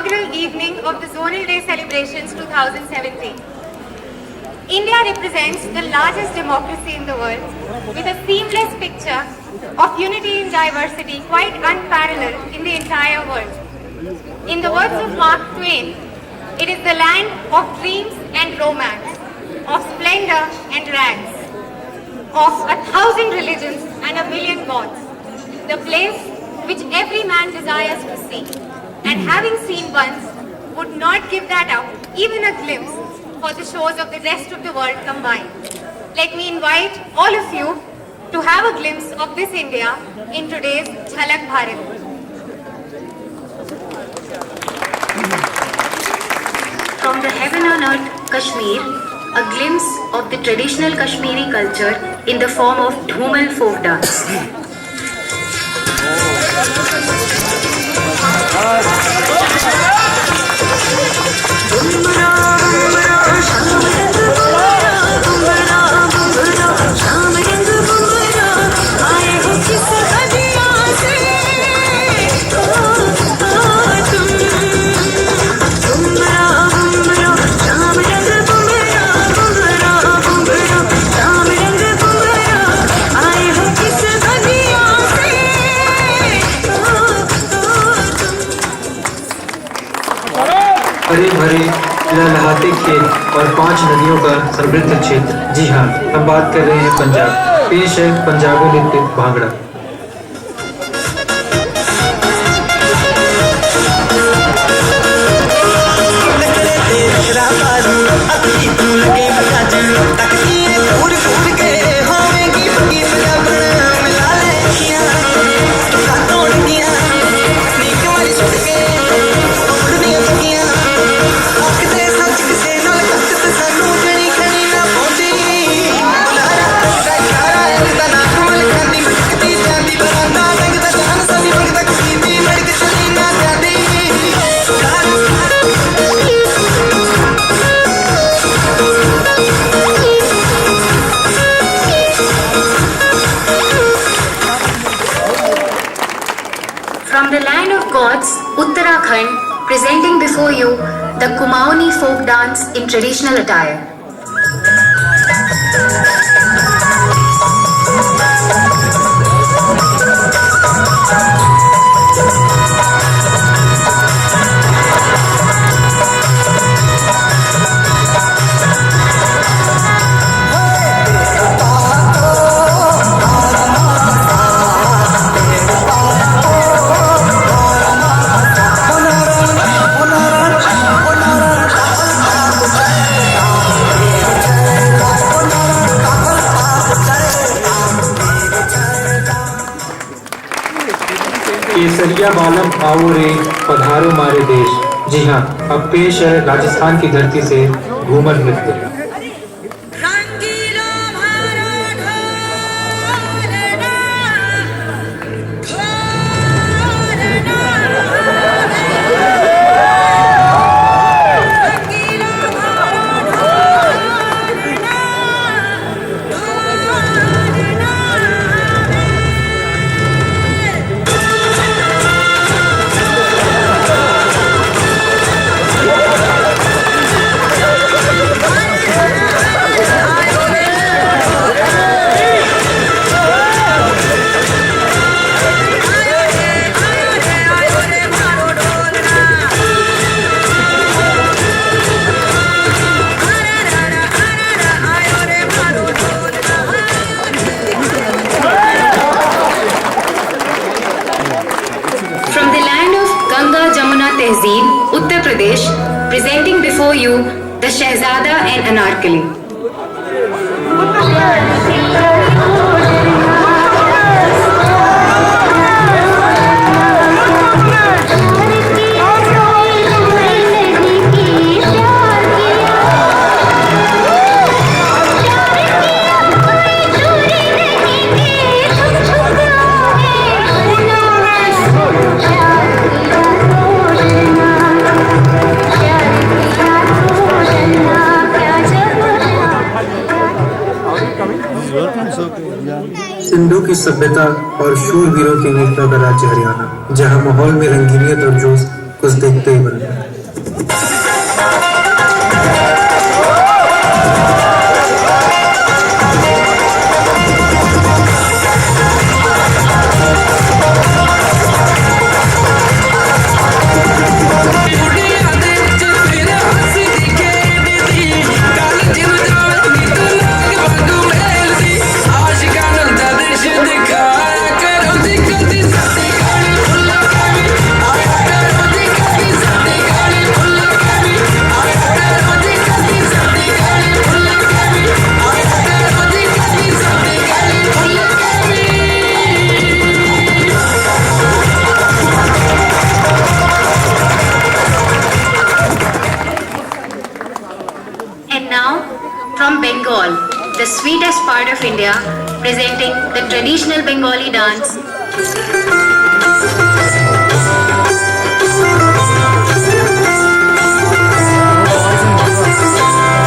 inaugural evening of the Zonal Day Celebrations 2017. India represents the largest democracy in the world with a seamless picture of unity in diversity quite unparalleled in the entire world. In the words of Mark Twain, it is the land of dreams and romance, of splendor and rags, of 1,000 religions and 1,000,000 gods, the place which every man desires to see, and having seen once, would not give that up, even a glimpse, for the shores of the rest of the world combined. Let me invite all of you to have a glimpse of this India in today's Jhalak Bharat. From the heaven on earth, Kashmir, a glimpse of the traditional Kashmiri culture in the form of Dhoomal folk dance. हरे भरे लहलहाते खेत और 5 नदियों का समृद्ध क्षेत्र। जी हाँ, हम बात कर रहे हैं पंजाब। पेश है पंजाबी नृत्य bhangra. From the land of gods, Uttarakhand, presenting before you the Kumaoni folk dance in traditional attire. केसरिया बालम आओ रे पधारो मारे देश। जी हाँ, अब पेश है राजस्थान की धरती से घूमर नृत्य। Tehzeeb, Uttar Pradesh, presenting before you the Shehzada and Anarkali. Sindhu की सभ्यता और शूरवीरों की वीरता का राज्य हरियाणा, जहां माहौल में रंगीनियत और जोश कुछ देखते ही बन गया। And now, from Bengal, the sweetest part of India, presenting the traditional Bengali dance.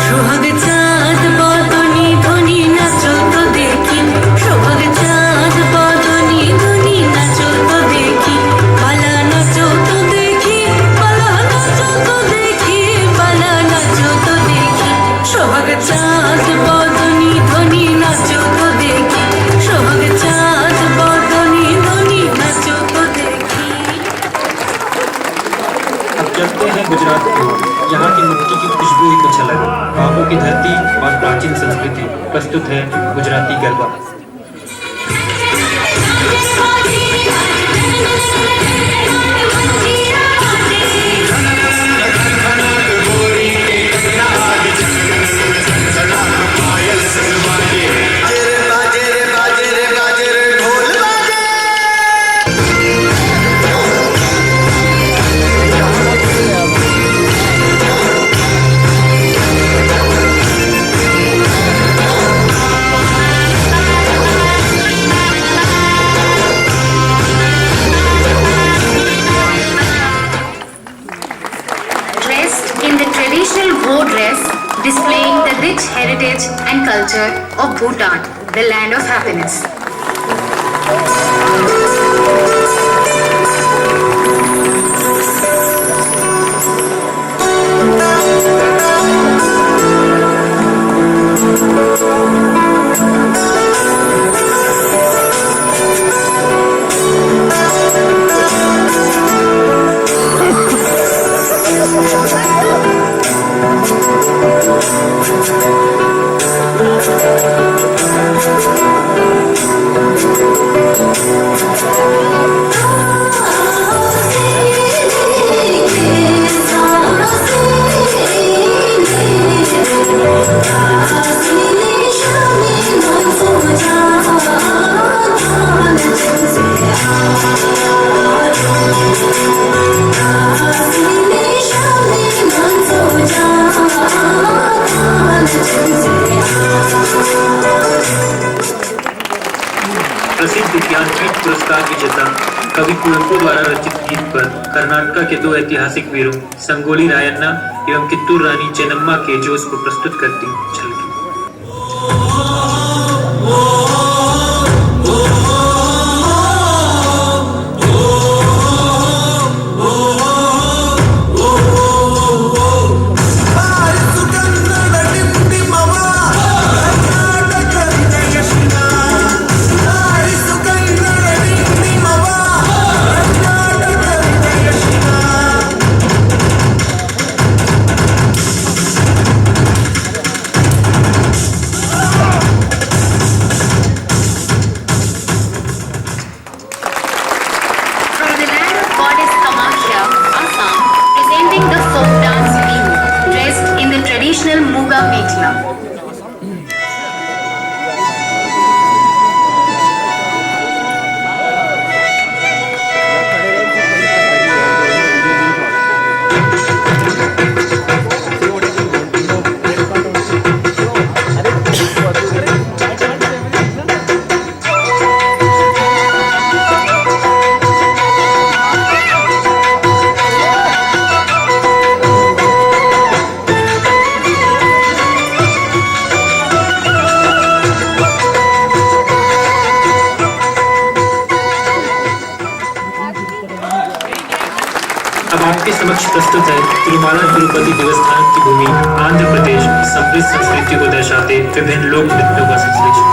সোহাগ চাঁদ বদনি ধ্বনি নাচো তো দেখি, সোহাগ চাঁদ বদনি ধ্বনি নাচো তো দেখি, পালা নাচো তো দেখি, পালা নাচো তো দেখি, পালা নাচো তো দেখি, সোহাগ চাঁদ বদনি ধ্বনি নাচো তো দেখি, সোহাগ চাঁদ বদনি ধ্বনি নাচো তো দেখি। अब चलते हैं गुजरात की ओर। यहाँ की मिट्टी की खुशबू ही कुछ अलग है। ख्वाबों की धरती और प्राचीन संस्कृति। प्रस्तुत है Gujarati garba. Dressed in the traditional Go dress, displaying the rich heritage and culture of Bhutan, the land of happiness. प्रसिद्ध ज्ञानपीठ पुरस्कार विजेता कवि कुवेंपु द्वारा रचित गीत पर कर्नाटक के दो ऐतिहासिक वीरों संगोली रायन्ना एवं कित्तूर रानी चेन्नम्मा के जोश को प्रस्तुत करती झलकी। तिरुमाला तिरुपति देवस्थान की भूमि आंध्र प्रदेश की समृद्ध संस्कृति को दर्शाते विभिन्न लोक नृत्यों का संश्लेषण।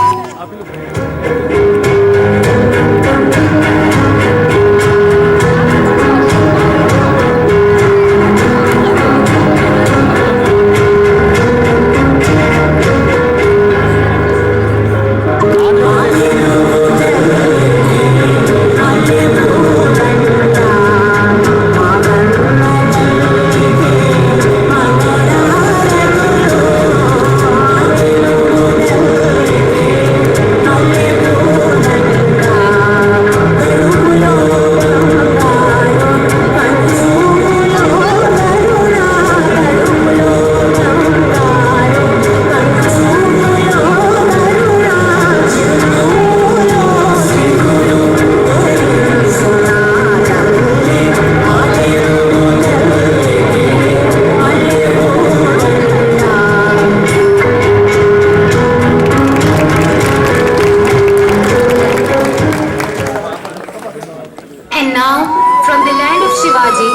And now, from the land of Shivaji,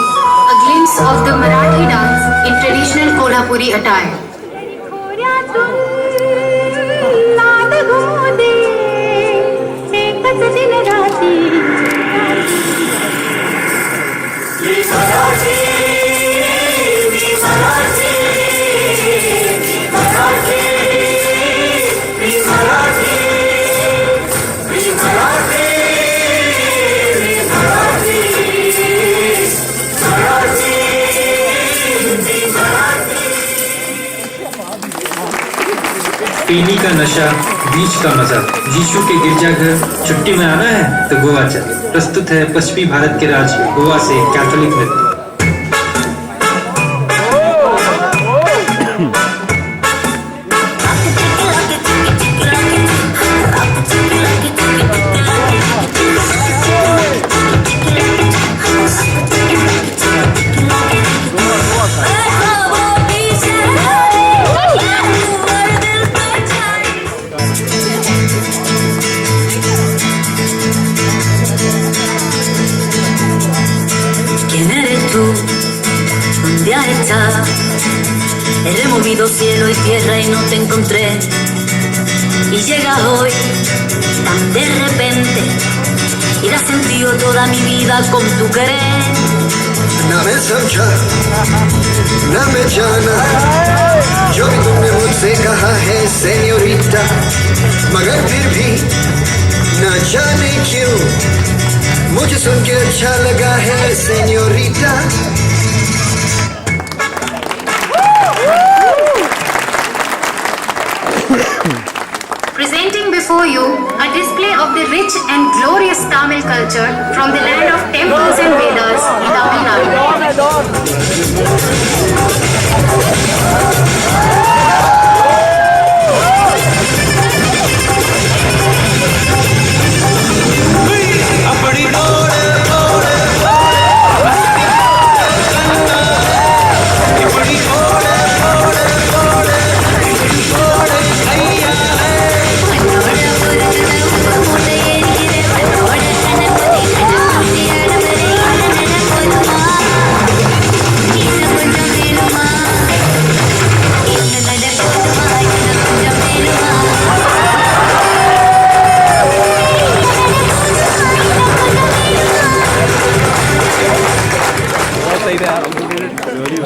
a glimpse of the Marathi dance in traditional Kolhapuri attire. पेनी का नशा, बीच का मजा, जीशु के गिरजाघर, छुट्टी में आना है तो गोवा चले। प्रस्तुत है पश्चिमी भारत के राज्य गोवा से कैथोलिक नृत्य। ¿Dónde has estado? He removido cielo y tierra y no te encontré. Y llegas hoy tan de repente y has sentido toda mi vida con tu querer. ना मैं समझा ना मैं जाना जो भी तुमने मुझसे कहा है सेन्योरिटा, मगर फिर भी ना जाने क्यों मुझे सुन के अच्छा लगा है senorita. Presenting before you a display of the rich and glorious Tamil culture from the land of temples and Vedas in Tamil Nadu.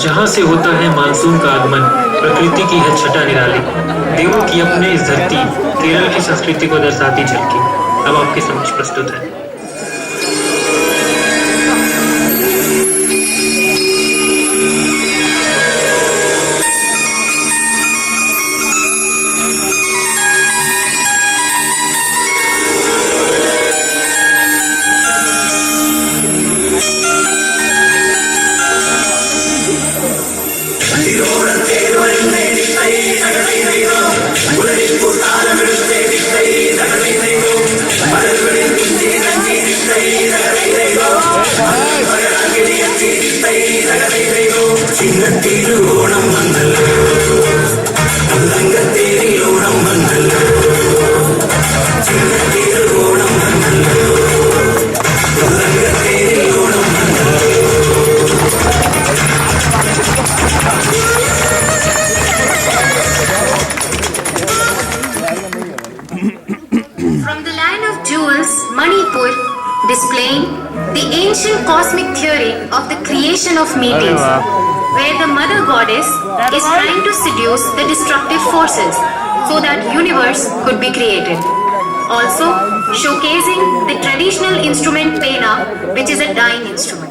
जहाँ से होता है मानसून का आगमन, प्रकृति की है छटा निराली, देवों की अपने इस धरती केरल की संस्कृति को दर्शाती झलकी अब आपके समक्ष प्रस्तुत है। celebration of meetings, where the mother goddess is trying to seduce the destructive forces so that universe could be created. Also showcasing the traditional instrument pena, which is a dying instrument.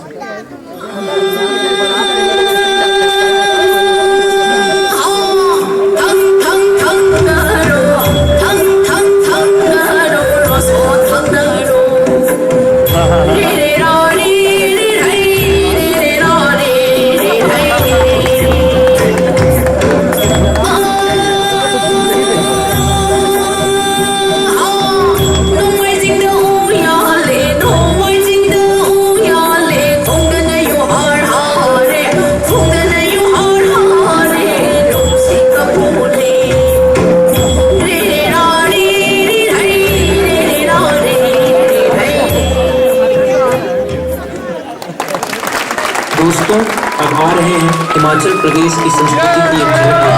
दोस्तों, अब आ रहे हैं हिमाचल प्रदेश की संस्कृति की एक झलक।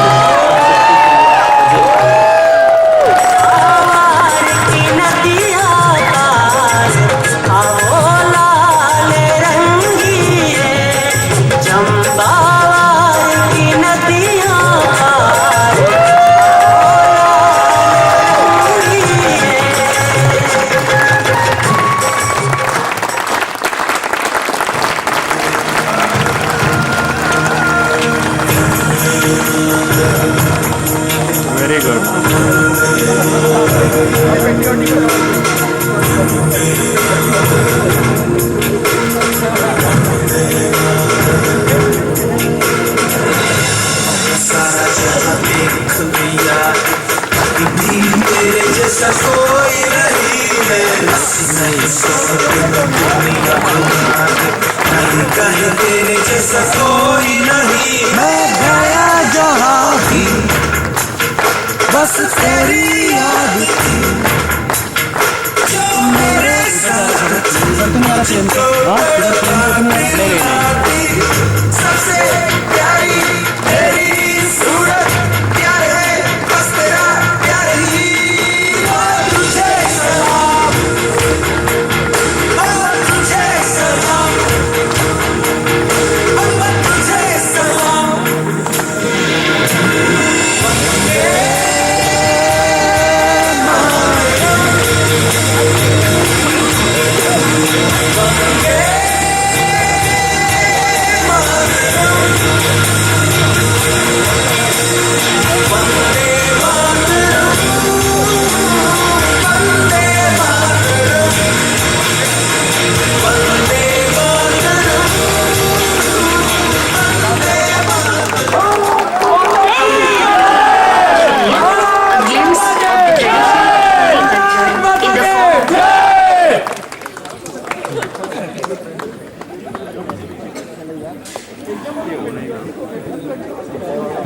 Very good. तेरे जैसा कोई नहीं है, नहीं कहे तेरे जैसा कोई नहीं। मैं गया जहाँ भी बस तेरी याद थी, जो मेरे साथ सबसे प्यारी तेरी सूरत, प्यार है बस तेरा प्यार ही। तुझे सलाम, तुझे सलाम, तुझे सलाम।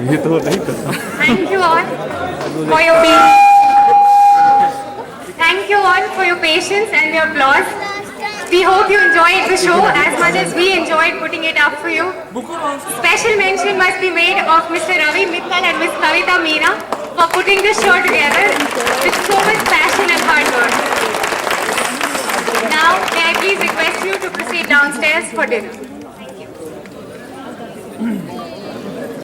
ये तो नहीं करता। Thank you all for your patience and your applause. We hope you enjoyed the show as much as we enjoyed putting it up for you. Special mention must be made of Mr. Ravi Mittal and Ms. Kavita Meena for putting this show together with so much passion and hard work. Now, may I please request you to proceed downstairs for dinner.